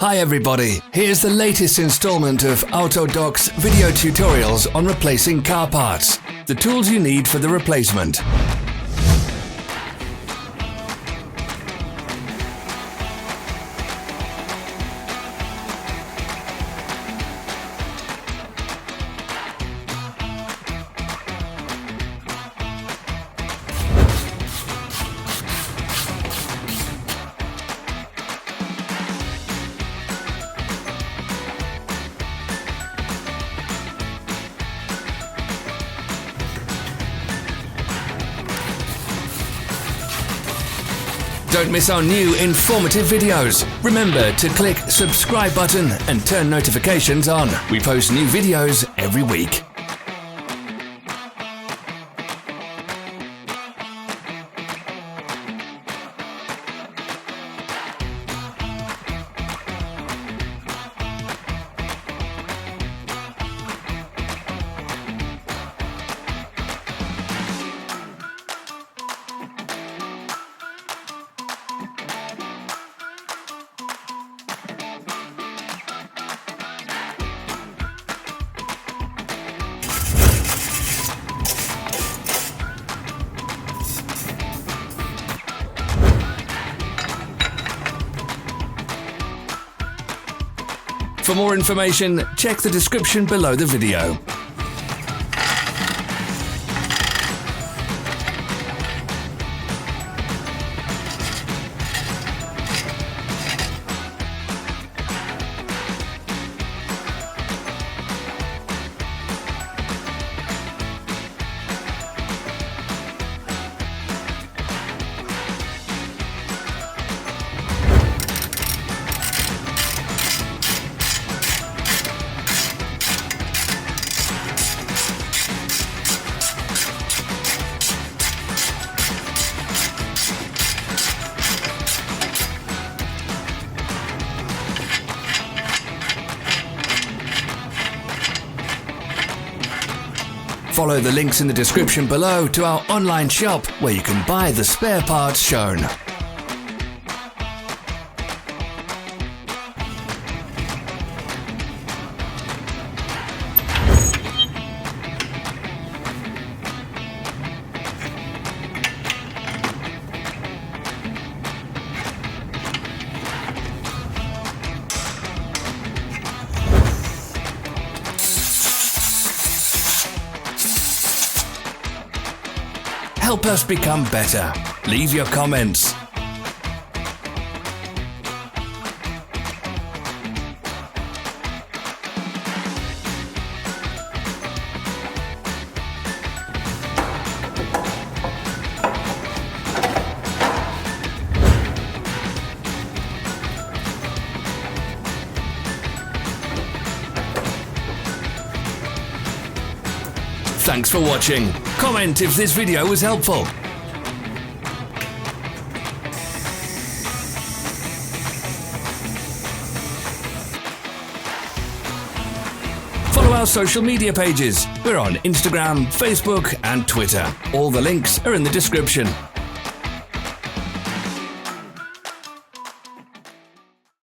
Hi everybody, here's the latest installment of Autodoc's video tutorials on replacing car parts. The tools you need for the replacement. Don't miss our new informative videos. Remember to click subscribe button and turn notifications on. We post new videos every week. For more information, check the description below the video. Follow the links in the description below to our online shop where you can buy the spare parts shown. Help us become better. Leave your comments. Thanks for watching. Comment if this video was helpful. Follow our social media pages. We're on Instagram, Facebook and Twitter. All the links are in the description.